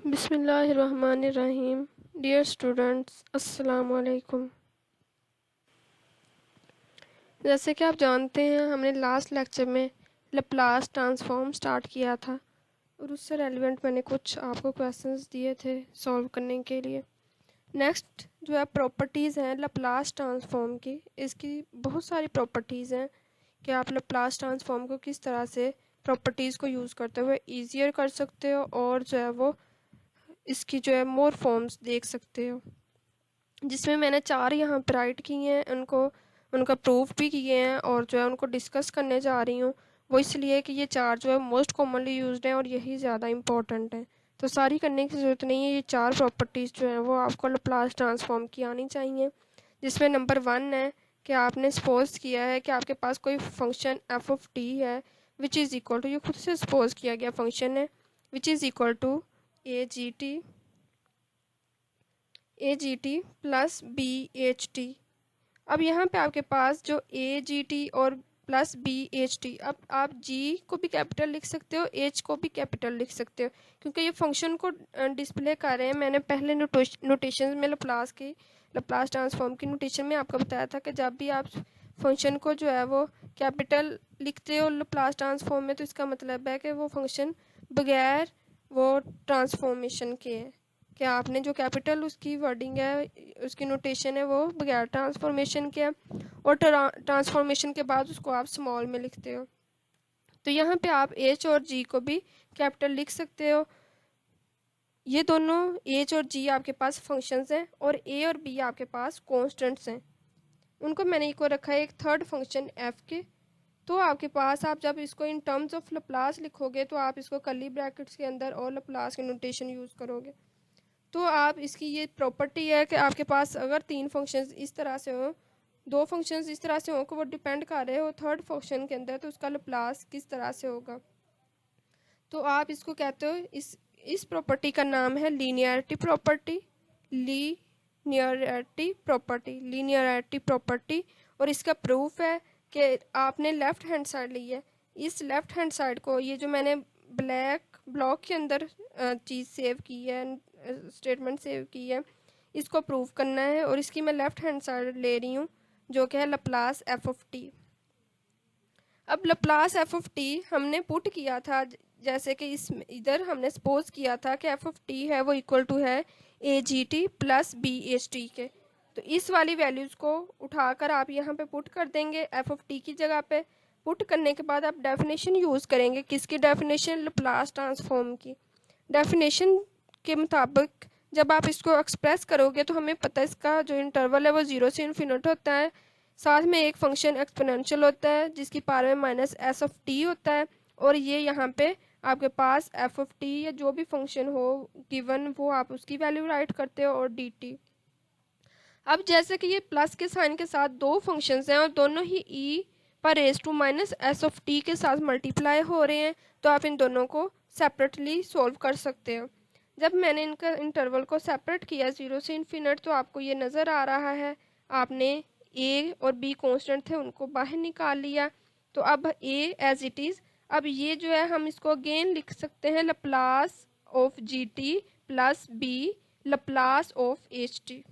बिस्मिल्लाहिर्रहमानिर्रहीम। Dear students, अस्सलाम वालेकुम। जैसे कि आप जानते हैं, हमने लास्ट लेक्चर में लप्लास ट्रांसफॉर्म स्टार्ट किया था और उससे रेलिवेंट मैंने कुछ आपको क्वेश्चंस दिए थे सॉल्व करने के लिए। नेक्स्ट जो है प्रॉपर्टीज़ हैं लप्लास ट्रांसफॉर्म की। इसकी बहुत सारी प्रॉपर्टीज़ हैं कि आप लप्लास ट्रांसफॉर्म को किस तरह से प्रॉपर्टीज़ को यूज़ करते हुए ईजियर कर सकते हो और जो है वो इसकी जो है मोर फॉर्म्स देख सकते हो, जिसमें मैंने 4 यहाँ पर राइट किए हैं, उनका प्रूफ भी किए हैं और जो है उनको डिस्कस करने जा रही हूँ। वो इसलिए कि ये 4 जो है मोस्ट कॉमनली यूज्ड हैं और यही ज़्यादा इंपॉर्टेंट है, तो सारी करने की ज़रूरत नहीं है। ये 4 प्रॉपर्टीज़ जो हैं वो आपको लप्लास ट्रांसफॉर्म की आनी चाहिए, जिसमें नंबर 1 है कि आपने सपोज किया है कि आपके पास कोई फंक्शन एफ ऑफ टी है विच इज़ इक्वल टू, ये खुद से सपोज किया गया फंक्शन है, which is equal to A G T plus B H T. अब यहाँ पे आपके पास जो ए जी टी और प्लस बी एच टी, अब आप जी को भी कैपिटल लिख सकते हो, एच को भी कैपिटल लिख सकते हो, क्योंकि ये फंक्शन को डिस्प्ले कर रहे हैं। मैंने पहले नोटेशन में लप्लास ट्रांसफॉर्म की नोटेशन में आपको बताया था कि जब भी आप फंक्शन को जो है वो कैपिटल लिखते हो लप्लास ट्रांसफॉर्म में, तो इसका मतलब है कि वो फंक्शन बगैर वो ट्रांसफॉर्मेशन के है, कि आपने जो कैपिटल उसकी वर्डिंग है, उसकी नोटेशन है, वो बगैर ट्रांसफॉर्मेशन के है और ट्रांसफॉर्मेशन के बाद उसको आप स्मॉल में लिखते हो। तो यहाँ पे आप एच और जी को भी कैपिटल लिख सकते हो। ये दोनों एच और जी आपके पास फंक्शंस हैं और ए और बी आपके पास कॉन्स्टेंट्स हैं। उनको मैंने को रखा है एक थर्ड फंक्शन एफ के। तो आपके पास आप जब इसको इन टर्म्स ऑफ लप्लास लिखोगे तो आप इसको कर्ली ब्रैकेट्स के अंदर और लप्लास की नोटेशन यूज़ करोगे। तो आप इसकी ये प्रॉपर्टी है कि आपके पास अगर 3 फंक्शंस इस तरह से हो, 2 फंक्शंस इस तरह से हो कि वो डिपेंड कर रहे हो थर्ड फंक्शन के अंदर, तो उसका लप्लास किस तरह से होगा। तो आप इसको कहते हो, इस प्रॉपर्टी का नाम है लीनियरिटी प्रॉपर्टी। Linearity property. और इसका प्रूफ है कि आपने लेफ्ट हैंड साइड ली है। इस लेफ्ट हैंड साइड को, ये जो मैंने ब्लैक ब्लॉक के अंदर चीज़ सेव की है, स्टेटमेंट सेव की है, इसको प्रूव करना है और इसकी मैं लेफ्ट हैंड साइड ले रही हूँ जो कि है लप्लास एफ ऑफ टी। अब लप्लास एफ ऑफ टी हमने पुट किया था, जैसे कि इस इधर हमने सपोज किया था कि एफ ऑफ टी है वो इक्वल टू है A G T plus B H T के। तो इस वाली वैल्यूज़ को उठाकर आप यहाँ पे पुट कर देंगे एफ ऑफ टी की जगह पे। पुट करने के बाद आप डेफिनेशन यूज़ करेंगे, किसकी डेफिनेशन, लप्लास ट्रांसफॉर्म की डेफिनेशन के मुताबिक। जब आप इसको एक्सप्रेस करोगे तो हमें पता है इसका जो इंटरवल है वो 0 से इन्फिनिट होता है। साथ में एक फंक्शन एक्सपोनेंशियल होता है जिसकी पावर में माइनस एस ऑफ टी होता है, और ये यहाँ पे आपके पास एफ ऑफ टी या जो भी फंक्शन हो गिवन वो आप उसकी वैल्यू राइट करते हो और डी टी। अब जैसे कि ये प्लस के साइन के साथ 2 फंक्शंस हैं और दोनों ही ई पर raise to minus S of T के साथ मल्टीप्लाई हो रहे हैं, तो आप इन दोनों को सेपरेटली सॉल्व कर सकते हो। जब मैंने इनका इंटरवल को सेपरेट किया 0 से इन्फिनिट, तो आपको ये नज़र आ रहा है, आपने ए और बी कांस्टेंट थे उनको बाहर निकाल लिया। तो अब ए एज इट इज़। अब ये जो है हम इसको अगेन लिख सकते हैं Laplace of G T plus B Laplace of H T,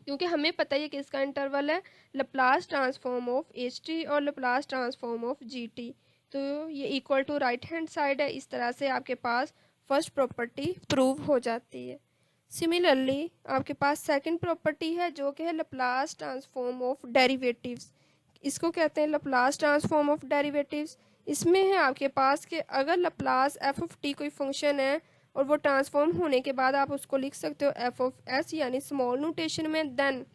क्योंकि हमें पता है कि इसका इंटरवल है Laplace transform of H T और Laplace transform of G T. तो ये equal to right hand side है। इस तरह से आपके पास फर्स्ट प्रॉपर्टी प्रूव हो जाती है। सिमिलरली आपके पास सेकंड प्रॉपर्टी है जो कि है लप्लास ट्रांसफॉर्म ऑफ डेरिवेटिव्स। इसको कहते हैं लप्लास ट्रांसफॉर्म ऑफ डेरिवेटिव्स। इसमें है आपके पास कि अगर लप्लास एफ ऑफ टी कोई फंक्शन है और वो ट्रांसफॉर्म होने के बाद आप उसको लिख सकते हो एफ ऑफ एस यानी स्मॉल नोटेशन में, then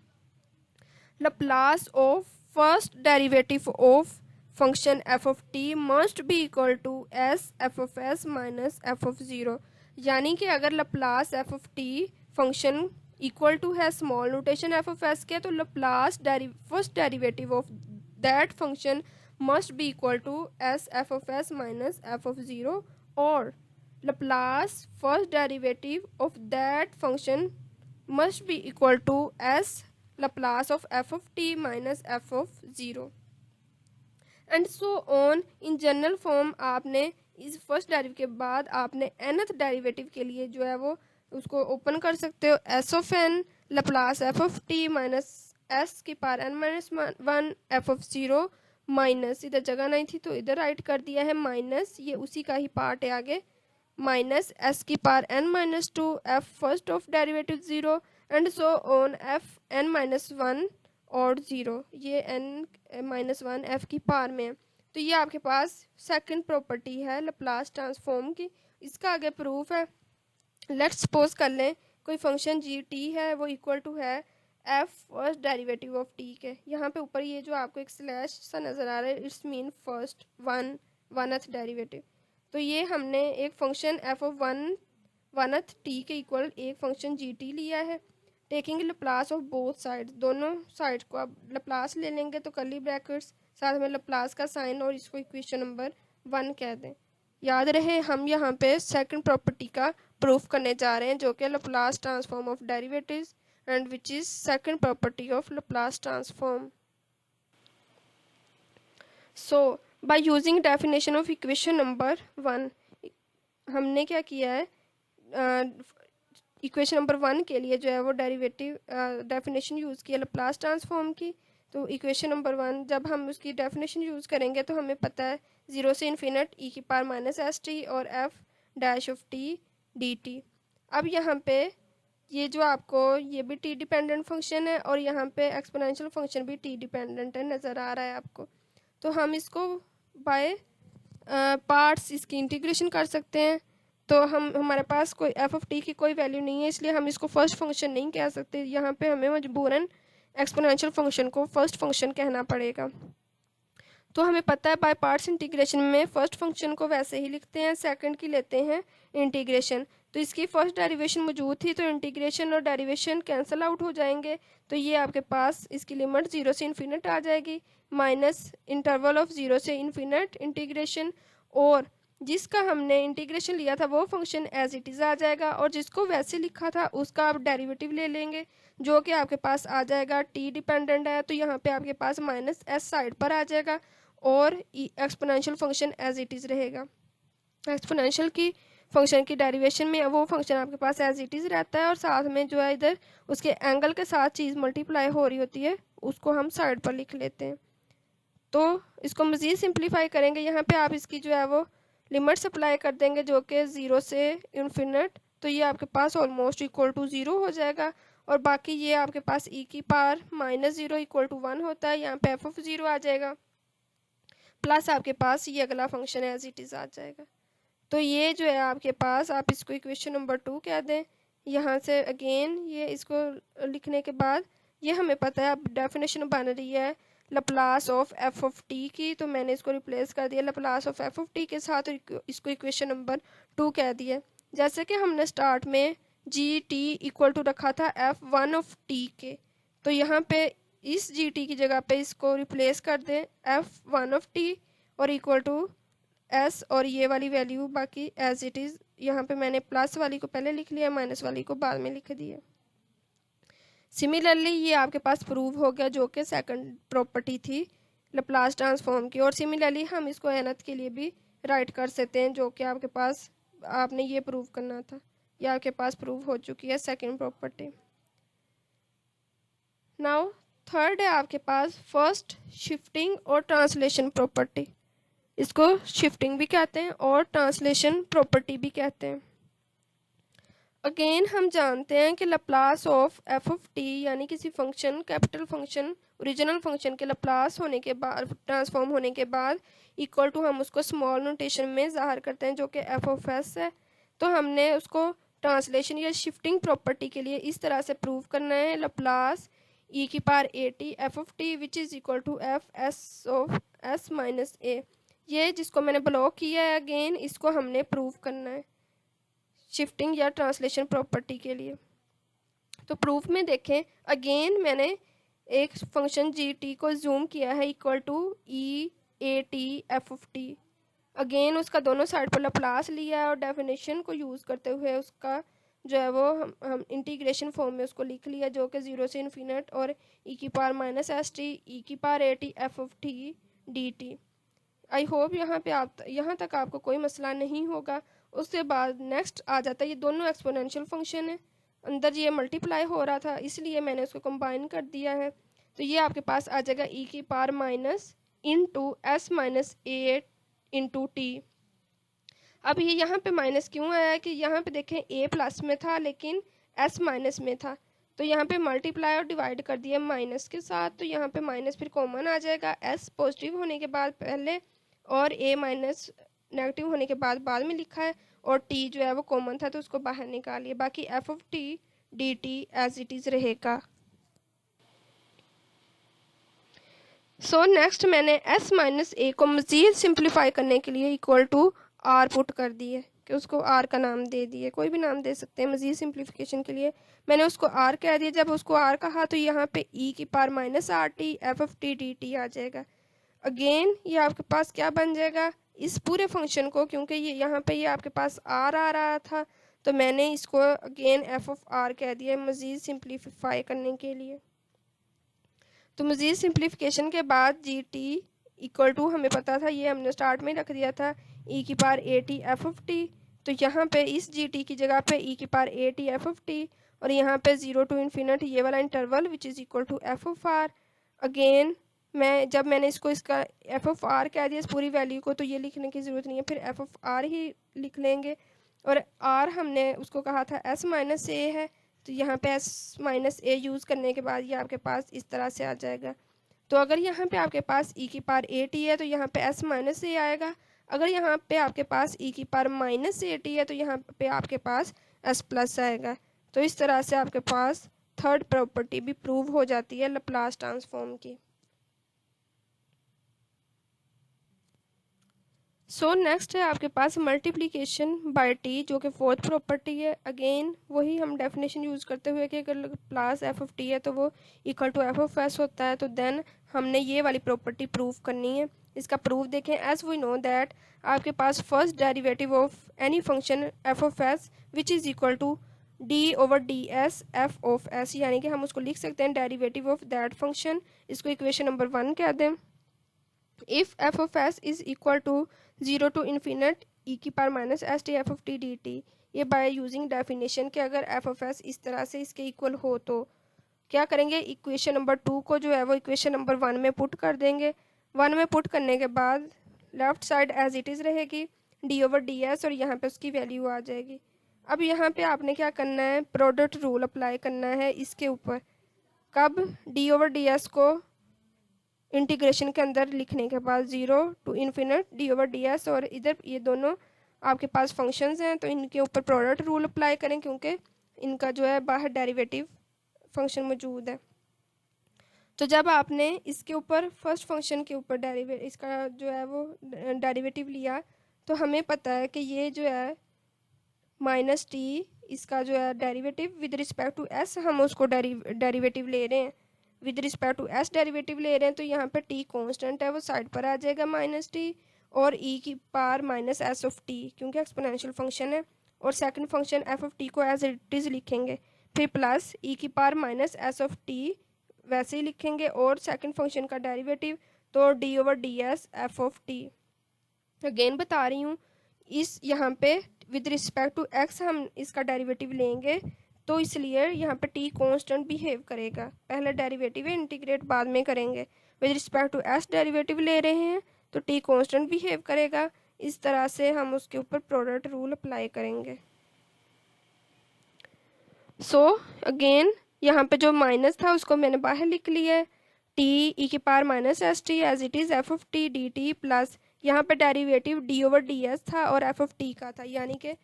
Laplace of first derivative of function F of T must be equal to S F of S minus F of zero. यानी कि अगर Laplace F of T function equal to है small notation F of S के, तो Laplace first derivative of that function must be equal to S F of S minus F of zero, और Laplace first derivative of that function must be equal to s Laplace of f of t minus f of 0 and so on। in general form आपने इस first derivative के बाद आपने nth derivative के लिए जो है वो उसको ओपन कर सकते हो, S of N Laplace F of T minus S की power N minus one F of zero minus, इधर जगह नहीं थी तो इधर राइट कर दिया है माइनस, ये उसी का ही पार्ट है आगे, माइनस एस की power N minus two F first of derivative zero and so on F N minus one और ज़ीरो, ये एन माइनस वन एफ की पावर में है। तो ये आपके पास सेकंड प्रॉपर्टी है लप्लास ट्रांसफॉर्म की। इसका आगे प्रूफ है, लेट्स सपोज कर लें कोई फंक्शन जी टी है वो इक्वल टू है F first derivative of T के, यहाँ पे ऊपर ये जो आपको एक स्लैश सा नज़र आ रहा है इट्स मीन फर्स्ट वनथ डेरिवेटिव। तो ये हमने एक फंक्शन एफ ऑफ वनथ टी के इक्वल एक फंक्शन जी टी लिया है, taking Laplace of both side, दोनों साइड को आप लप्लास ले लेंगे तो कर्ली ब्रैकेट्स साथ में लप्लास का साइन और इसको इक्वेशन नंबर 1 कह दें। याद रहे हम यहाँ पे सेकंड प्रॉपर्टी का प्रूफ करने जा रहे हैं जो कि Laplace transform of derivatives and which is second property of Laplace transform. So bye using definition of equation number 1 हमने क्या किया है, इक्वेशन नंबर 1 के लिए जो है वो डेरिवेटिव डेफिनेशन यूज़ किया लप्लास ट्रांसफॉर्म की। तो इक्वेशन नंबर 1 जब हम उसकी डेफिनेशन यूज़ करेंगे तो हमें पता है 0 से इन्फिनिट ई की पावर माइनस एस टी और F dash of T D T. अब यहाँ पे ये जो आपको ये भी टी डिपेंडेंट फंक्शन है और यहाँ पे एक्सपोनेंशियल फंक्शन भी टी डिपेंडेंट है, नज़र आ रहा है आपको। तो हम इसको बाय पार्ट्स इसकी इंटीग्रेशन कर सकते हैं। तो हमारे पास कोई एफ ऑफ टी की कोई वैल्यू नहीं है इसलिए हम इसको फर्स्ट फंक्शन नहीं कह सकते, यहाँ पे हमें मजबूरन एक्सपोनेंशियल फंक्शन को फर्स्ट फंक्शन कहना पड़ेगा। तो हमें पता है बाय पार्ट्स इंटीग्रेशन में फर्स्ट फंक्शन को वैसे ही लिखते हैं, सेकंड की लेते हैं इंटीग्रेशन। तो इसकी फर्स्ट डेरिवेशन मौजूद थी तो इंटीग्रेशन और डेरिवेशन कैंसिल आउट हो जाएंगे, तो ये आपके पास इसकी लिमिट 0 से इन्फिनिट आ जाएगी माइनस इंटरवल ऑफ 0 से इन्फिनिट इंटीग्रेशन, और जिसका हमने इंटीग्रेशन लिया था वो फंक्शन एज इट इज़ आ जाएगा और जिसको वैसे लिखा था उसका आप डेरिवेटिव ले लेंगे जो कि आपके पास आ जाएगा टी डिपेंडेंट है तो यहाँ पे आपके पास माइनस एस साइड पर आ जाएगा और exponential function as it is रहेगा। एक्सपोनेंशियल की फंक्शन की डेरिवेशन में वो फंक्शन आपके पास एज इट इज़ रहता है और साथ में जो है इधर उसके एंगल के साथ चीज़ मल्टीप्लाई हो रही होती है, उसको हम साइड पर लिख लेते हैं। तो इसको मज़ीद सिंप्लीफाई करेंगे, यहाँ पे आप इसकी जो है वो लिमिट्स अप्लाई कर देंगे जो कि 0 से इन्फिनिट, तो ये आपके पास ऑलमोस्ट इक्वल टू 0 हो जाएगा और बाकी ये आपके पास ई की पावर माइनस 0 इक्वल टू 1 होता है, यहाँ पे एफ ऑफ 0 आ जाएगा प्लस आपके पास ये अगला फंक्शन एज इट इज़ आ जाएगा। तो ये जो है आपके पास आप इसको इक्वेशन नंबर 2 कह दें। यहाँ से अगेन ये इसको लिखने के बाद ये हमें पता है अब डेफिनेशन बन रही है Laplace of F of T की, तो मैंने इसको रिप्लेस कर दिया Laplace of F of T के साथ और इसको इक्वेशन नंबर 2 कह दिया। जैसे कि हमने स्टार्ट में जी टी इक्वल टू रखा था एफ वन ऑफ टी के, तो यहाँ पे इस जी टी की जगह पे इसको रिप्लेस कर दें एफ वन ऑफ टी और इक्वल टू एस और ये वाली वैल्यू बाकी एज इट इज़, यहाँ पे मैंने प्लस वाली को पहले लिख लिया माइनस वाली को बाद में लिख दिया। सिमिलरली ये आपके पास प्रूव हो गया जो कि सेकंड प्रॉपर्टी थी लप्लास ट्रांसफॉर्म की, और सिमिलरली हम इसको nth के लिए भी राइट कर सकते हैं जो कि आपके पास आपने ये प्रूव करना था, ये आपके पास प्रूव हो चुकी है सेकंड प्रॉपर्टी। नाउ थर्ड है आपके पास फर्स्ट शिफ्टिंग और ट्रांसलेशन प्रॉपर्टी, इसको शिफ्टिंग भी कहते हैं और ट्रांसलेशन प्रॉपर्टी भी कहते हैं। अगेन हम जानते हैं कि Laplace of F of T यानी किसी function capital function original function के लप्लास होने के बाद ट्रांसफॉर्म होने के बाद इक्वल टू हम उसको स्मॉल नोटेशन में ज़ाहिर करते हैं जो कि एफ ऑफ एस है। तो हमने उसको ट्रांसलेशन या शिफ्टिंग प्रॉपर्टी के लिए इस तरह से प्रूव करना है लप्लास ई की power A T F of T which is equal to F S of S minus A, ये जिसको मैंने ब्लॉक किया है अगेन इसको हमने प्रूव करना है शिफ्टिंग या ट्रांसलेशन प्रॉपर्टी के लिए। तो प्रूफ में देखें अगेन मैंने एक फंक्शन जी टी को जूम किया है equal to E A T F of T, again उसका दोनों साइड पर लप्लास लिया है और डेफिनेशन को यूज़ करते हुए उसका जो है वो हम इंटीग्रेशन फॉर्म में उसको लिख लिया जो कि 0 से इन्फिनिट और ई की power minus S T E की power A T F of T D T. I hope यहाँ तक आपको कोई मसला नहीं होगा। उसके बाद नेक्स्ट आ जाता है, ये दोनों एक्सपोनेंशियल फंक्शन है, अंदर ये मल्टीप्लाई हो रहा था इसलिए मैंने उसको कंबाइन कर दिया है। तो ये आपके पास आ जाएगा ई की power minus into S minus A into T. अब ये यहाँ पे माइनस क्यों आया है कि यहाँ पे देखें ए प्लस में था लेकिन एस माइनस में था, तो यहाँ पे मल्टीप्लाई और डिवाइड कर दिया माइनस के साथ, तो यहाँ पे माइनस फिर कॉमन आ जाएगा, एस पॉजिटिव होने के बाद पहले और ए माइनस नेगेटिव होने के बाद में लिखा है, और टी जो है वो कॉमन था तो उसको बाहर निकालिए। बाकी F of T D T as it is रहेगा। सो नेक्स्ट मैंने एस माइनस ए को मज़ीद सिंप्लीफाई करने के लिए इक्वल टू आर पुट कर दिए कि उसको आर का नाम दे दिए, कोई भी नाम दे सकते हैं मज़ीद सिंप्लीफिकेशन के लिए। मैंने उसको आर कह दिया, जब उसको आर कहा तो यहाँ पे ई की power minus R T F of T D T आ जाएगा। अगेन ये आपके पास क्या बन जाएगा, इस पूरे फंक्शन को, क्योंकि ये यहाँ पे ये आपके पास आर आ रहा था तो मैंने इसको अगेन एफ ऑफ आर कह दिया मज़ीद सिंप्लीफाई करने के लिए। तो मज़ीद सिंप्लीफिकेशन के बाद जी टी इक्वल टू, हमें पता था ये हमने स्टार्ट में रख दिया था, ई की power A T F of T, तो यहाँ पे इस जी टी की जगह पे ई की power A T F of T, और यहाँ पे 0 टू इन्फिनिटी ये वाला interval which is equal to F of R. Again मैंने इसको इसका एफ ऑफ आर कह दिया इस पूरी वैल्यू को, तो ये लिखने की ज़रूरत नहीं है, फिर एफ ऑफ आर ही लिख लेंगे। और आर हमने उसको कहा था एस माइनस ए है, तो यहाँ पे एस माइनस ए यूज़ करने के बाद ये आपके पास इस तरह से आ जाएगा। तो अगर यहाँ पे आपके पास ई की पावर ए टी है तो यहाँ पे एस माइनस ए आएगा, अगर यहाँ पे आपके पास ई की पावर माइनस ए टी है तो यहाँ पे आपके पास एस प्लस आएगा। तो इस तरह से आपके पास थर्ड प्रॉपर्टी भी प्रूव हो जाती है लैप्लास ट्रांसफॉर्म की। सो नेक्स्ट है आपके पास मल्टीप्लिकेशन बाय टी, जो कि फोर्थ प्रॉपर्टी है। अगेन वही हम डेफिनेशन यूज़ करते हुए कि अगर प्लस एफ ऑफ टी है तो वो equal to F of S होता है, तो देन हमने ये वाली प्रॉपर्टी प्रूव करनी है। इसका प्रूफ देखें, एज वी नो दैट आपके पास first derivative of any function F of S which is equal to D over D S F of S, यानी कि हम उसको लिख सकते हैं डेरिवेटिव ऑफ दैट फंक्शन। इसको इक्वेशन नंबर 1 कह दें। If F of S is equal to 0 to infinite E की power minus S T F of T D T, ये बाय यूजिंग डेफिनेशन के अगर एफ ऑफ एस इस तरह से इसके इक्वल हो तो क्या करेंगे, इक्वेशन नंबर 2 को जो है वो इक्वेशन नंबर 1 में पुट कर देंगे। 1 में पुट करने के बाद left side as it is रहेगी डी ओवर डी एस, और यहाँ पे उसकी वैल्यू आ जाएगी। अब यहाँ पे आपने क्या करना है, प्रोडक्ट रूल अप्लाई करना है इसके ऊपर। कब, डी ओवर डी एस को इंटीग्रेशन के अंदर लिखने के बाद 0 to infinite D over D S, और इधर ये दोनों आपके पास फंक्शंस हैं तो इनके ऊपर प्रोडक्ट रूल अप्लाई करें क्योंकि इनका जो है बाहर डेरिवेटिव फंक्शन मौजूद है। तो जब आपने इसके ऊपर फर्स्ट फंक्शन के ऊपर इसका जो है वो डेरिवेटिव लिया, तो हमें पता है कि ये जो है माइनस टी, इसका जो है derivative with respect to S, हम उसको डेरिवेटिव ले रहे हैं with respect to S derivative ले रहे हैं, तो यहाँ पे टी कांस्टेंट है वो साइड पर आ जाएगा माइनस टी, और ई की power minus S of T क्योंकि एक्सपोनेंशियल फंक्शन है, और second function F of T को एज इट इज़ लिखेंगे, फिर प्लस ई की power minus S of T वैसे ही लिखेंगे, और सेकंड फंक्शन का डेरिवेटिव तो D over D S F of T. Again बता रही हूँ, इस यहाँ पे विद रिस्पेक्ट टू एक्स हम इसका डेरिवेटिव लेंगे, तो इसलिए यहाँ पे टी कांस्टेंट बिहेव करेगा, पहले डेरिवेटिव इंटीग्रेट बाद में करेंगे। With respect to S derivative ले रहे हैं तो टी कांस्टेंट बिहेव करेगा, इस तरह से हम उसके ऊपर प्रोडक्ट रूल अप्लाई करेंगे। सो अगेन यहाँ पे जो माइनस था उसको मैंने बाहर लिख लिया है, टी ई की power minus S T as it is F of T D T, plus यहाँ पे derivative D over D S था और एफ ऑफ टी का था, यानी कि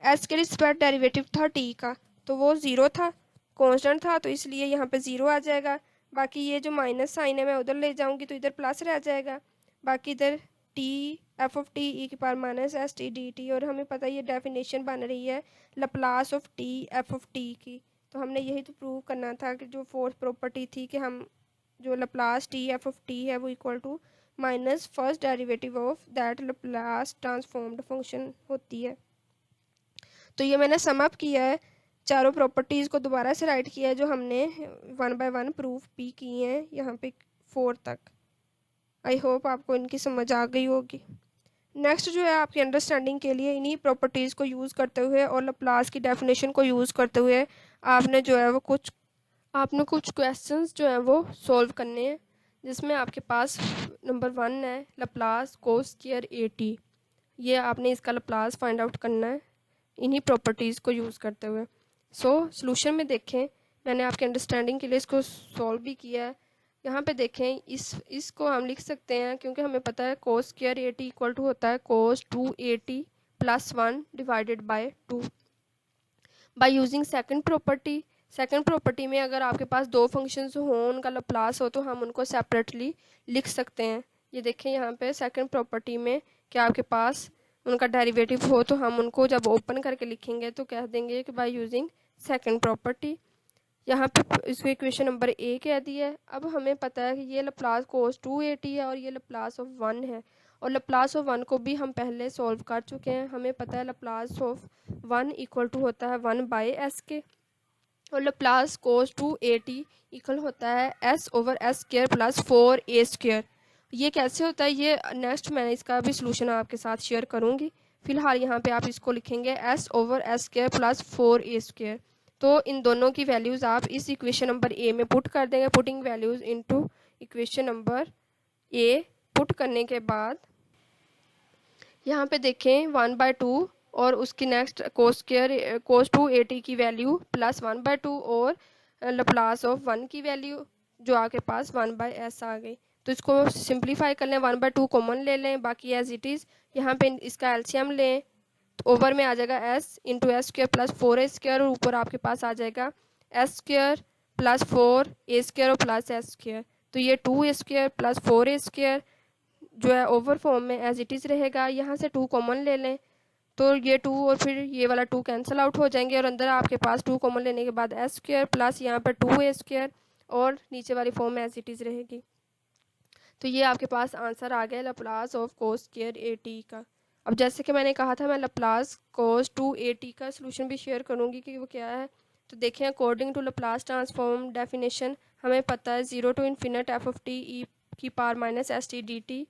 एस के रिस्पेक्ट डेरिवेटिव था टी का, तो वो 0 था, कांस्टेंट था, तो इसलिए यहाँ पे 0 आ जाएगा। बाकी ये जो माइनस साइन है मैं उधर ले जाऊँगी तो इधर प्लस रह जाएगा। बाकी इधर T F of T E की power minus S T D T, और हमें पता है ये डेफिनेशन बन रही है Laplace of T F of T की, तो हमने यही तो प्रूव करना था कि जो फोर्थ प्रॉपर्टी थी कि हम जो Laplace T F of T है वो equal to minus first derivative of that Laplace transformed function होती है। तो ये मैंने सम अप किया है, चारों प्रॉपर्टीज़ को दोबारा से राइट किया है जो हमने 1 बाय 1 प्रूफ भी किए हैं यहाँ पे 4 तक। आई होप आपको इनकी समझ आ गई होगी। नेक्स्ट जो है आपकी अंडरस्टैंडिंग के लिए इन्हीं प्रॉपर्टीज़ को यूज़ करते हुए और लप्लास की डेफिनेशन को यूज़ करते हुए आपने जो है वो कुछ क्वेश्चंस जो हैं वो सॉल्व करने हैं, जिसमें आपके पास नंबर 1 है लप्लास कोस स्क्वायर एटी। ये आपने इसका लप्लास फाइंड आउट करना है इन्हीं प्रॉपर्टीज़ को यूज़ करते हुए। सॉल्यूशन में देखें, मैंने आपके अंडरस्टैंडिंग के लिए इसको सॉल्व भी किया है। यहाँ पे देखें, इसको हम लिख सकते हैं क्योंकि हमें पता है cos square A T equal to होता है cos 280 plus 1 divided by 2। By using second property में अगर आपके पास दो फंक्शंस हों, उनका लप्लास हो, तो हम उनको सेपरेटली लिख सकते हैं। ये देखें यहाँ पे सेकंड प्रॉपर्टी में कि आपके पास उनका डेरिवेटिव हो, तो हम उनको जब ओपन करके लिखेंगे तो कह देंगे कि बाय यूजिंग सेकंड प्रॉपर्टी। यहाँ पे इसको इक्वेशन नंबर ए कह दिया है। अब हमें पता है कि ये लप्लास कोस 280 है और ये लप्लास ऑफ 1 है, और लप्लास ऑफ 1 को भी हम पहले सॉल्व कर चुके हैं। हमें पता है लप्लास ऑफ 1 इक्वल टू होता है 1 बाई एस के, और लप्लास कोस 280 इक्वल होता है S over S square plus 4 ए स्क्वायर। ये कैसे होता है, ये नेक्स्ट मैं इसका भी सोल्यूशन आपके साथ शेयर करूँगी। फिलहाल यहाँ पे आप इसको लिखेंगे S over S square plus 4 ए स्क्वायर। तो इन दोनों की वैल्यूज़ आप इस इक्वेशन नंबर ए में पुट कर देंगे। Putting values into equation number A put करने के बाद यहाँ पे देखें 1/2 और उसकी नेक्स्ट कोस 280 की वैल्यू प्लस 1/2 और लप्लास ऑफ 1 की वैल्यू जो आपके पास 1/s आ गई। तो इसको सिंप्लीफाई कर लें, 1/2 कॉमन ले लें, बाकी एज इट इज़। यहाँ पे इसका एलसीएम लें तो ओवर में आ जाएगा s into S square plus 4 ए स्क्वायर, और ऊपर आपके पास आ जाएगा एस स्क्वायर प्लस 4 ए स्क्वायर और प्लस एस स्क्वायर। तो ये 2 ए स्क्वायर प्लस 4 ए स्क्वायर जो है ओवर फॉर्म में एज इट इज़ रहेगा। यहाँ से 2 कॉमन ले लें तो ये 2 और फिर ये वाला 2 कैंसिल आउट हो जाएंगे, और अंदर आपके पास 2 कॉमन लेने के बाद एस स्क्वायर प्लस यहाँ पर 2 ए स्क्वायर और नीचे वाली फॉर्म में एज इट इज़ रहेगी। तो ये आपके पास आंसर आ गया Laplace of cos square eighty का। अब जैसे कि मैंने कहा था, मैं लप्लास कोस 280 का सोल्यूशन भी शेयर करूँगी कि वो क्या है। तो देखें, according to Laplace transform definition हमें पता है 0 to infinite F of T E की power minus S T D T,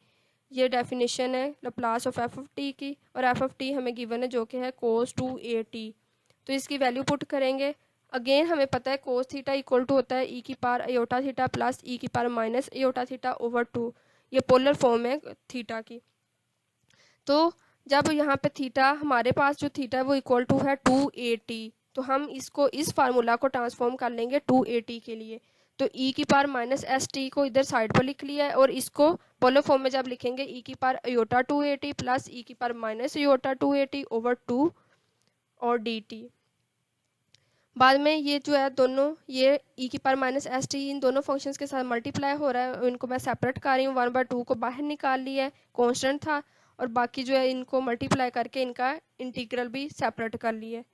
ये डेफिनेशन है Laplace of F of T की, और एफ ऑफ टी हमें गिवन है जो कि है कोस 280। तो इसकी वैल्यू पुट करेंगे। अगेन हमें पता है कोस थीटा इक्वल टू होता है ई की पावर अयोटा थीटा प्लस ई की power minus iota theta over 2। ये पोलर फॉर्म है थीटा की। तो जब यहाँ पे थीटा हमारे पास जो थीटा है वो इक्वल टू है 280, तो हम इसको इस फार्मूला को ट्रांसफॉर्म कर लेंगे 280 के लिए। तो ई की पावर माइनस एस टी को इधर साइड पर लिख लिया है, और इसको पोलर फॉर्म में जब लिखेंगे ई की पावर अयोटा 280 प्लस ई की पावर माइनस अयोटा 280 ओवर 2 और डी टी। बाद में ये जो है दोनों, ये ई की पावर माइनस एस टी इन दोनों फंक्शंस के साथ मल्टीप्लाई हो रहा है। इनको मैं सेपरेट कर रही हूँ, 1/2 को बाहर निकाल लिया है, कॉन्स्टेंट था, और बाकी जो है इनको मल्टीप्लाई करके इनका इंटीग्रल भी सेपरेट कर लिया है।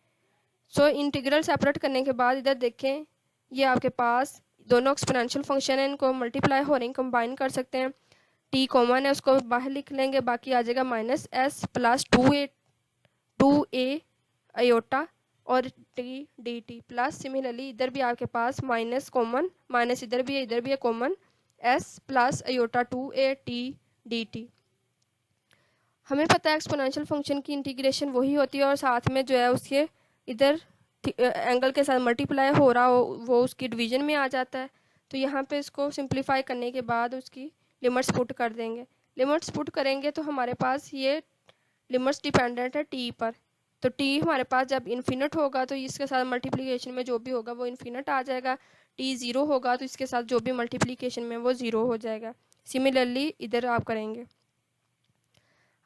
सो इंटीग्रल सेपरेट करने के बाद इधर देखें, ये आपके पास दोनों एक्सपोनेंशियल फंक्शन है, इनको मल्टीप्लाई हो रही कंबाइन कर सकते हैं। टी कॉमन है, उसको बाहर लिख लेंगे, बाकी आ जाएगा minus S plus 2a iota और T D T plus similarly इधर भी आपके पास माइनस कॉमन, माइनस इधर भी है common, S plus iota 2a T D T. हमें पता है एक्सपोनेंशियल फंक्शन की इंटीग्रेशन वही होती है, और साथ में जो है उसके इधर एंगल के साथ मल्टीप्लाई हो रहा हो वो उसकी डिवीजन में आ जाता है। तो यहाँ पे इसको सिंप्लीफाई करने के बाद उसकी लिमिट्स पुट कर देंगे। लिमिट्स पुट करेंगे तो हमारे पास ये लिमिट्स डिपेंडेंट है टी पर। तो टी हमारे पास जब इन्फिनिट होगा तो इसके साथ मल्टीप्लिकेशन में जो भी होगा वो इन्फिनिट आ जाएगा। टी ज़ीरो होगा तो इसके साथ जो भी मल्टीप्लिकेशन में वो ज़ीरो हो जाएगा। सिमिलरली इधर आप करेंगे।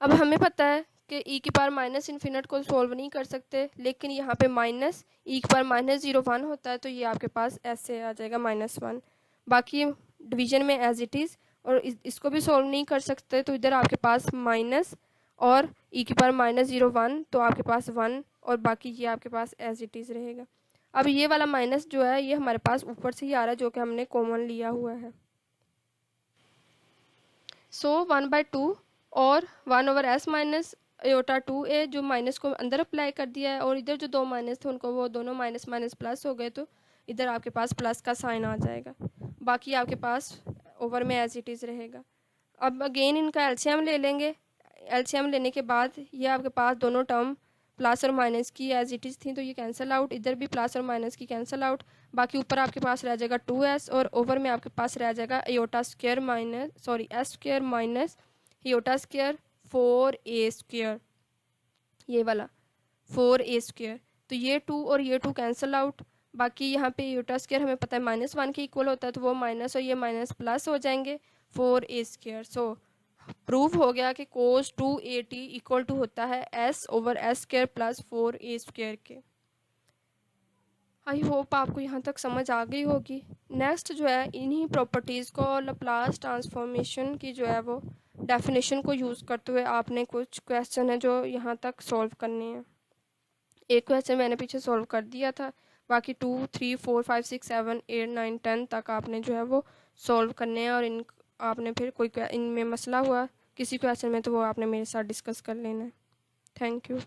अब हमें पता है कि ई की पावर माइनस इन्फिनिट को सॉल्व नहीं कर सकते, लेकिन यहाँ पे माइनस ई की पावर माइनस 0 1 होता है, तो ये आपके पास ऐसे आ जाएगा -1। बाकी डिवीजन में एज इट इज़, और इसको भी सॉल्व नहीं कर सकते, तो इधर आपके पास माइनस और ई की पावर -0 1, तो आपके पास 1, और बाकी ये आपके पास एज इट इज़ रहेगा। अब ये वाला माइनस जो है ये हमारे पास ऊपर से ही आ रहा है, जो कि हमने कॉमन लिया हुआ है। सो 1/2 और 1 over S minus iota 2a, जो माइनस को अंदर अप्लाई कर दिया है, और इधर जो दो माइनस थे उनको वो दोनों माइनस माइनस प्लस हो गए, तो इधर आपके पास प्लस का साइन आ जाएगा। बाकी आपके पास ओवर में एज इट इज़ रहेगा। अब अगेन इनका एलसीएम ले लेंगे। एलसीएम लेने के बाद ये आपके पास दोनों टर्म प्लस और माइनस की एज इट इज़ थी, तो ये कैंसिल आउट, इधर भी प्लस और माइनस की कैंसिल आउट। बाकी ऊपर आपके पास रह जाएगा 2s और ओवर में आपके पास रह जाएगा aorta square minus S square minus aorta square 4a square, ये वाला 4a स्क्वायर। तो ये 2 और ये 2 कैंसिल आउट। बाकी यहाँ पे एयोटा स्क्वायर हमें पता है -1 के इक्वल होता है, तो वो माइनस और ये माइनस प्लस हो जाएंगे 4a स्क्वायर। सो प्रूव हो गया कि कोस 2at इक्वल टू होता है s over S square plus 4a square के। आई होप आपको यहाँ तक समझ आ गई होगी। नेक्स्ट जो है इन्हीं प्रॉपर्टीज़ को लैप्लास ट्रांसफॉर्मेशन की जो है वो डेफिनेशन को यूज़ करते हुए आपने कुछ क्वेश्चन है जो यहाँ तक सॉल्व करने हैं। एक क्वेश्चन मैंने पीछे सॉल्व कर दिया था, बाकी 2, 3, 4, 5, 6, 7, 8, 9, 10 तक आपने जो है वो सॉल्व करने हैं। और इन आपने फिर कोई इनमें मसला हुआ किसी क्वेश्चन में तो वो आपने मेरे साथ डिस्कस कर लेना है। Thank you.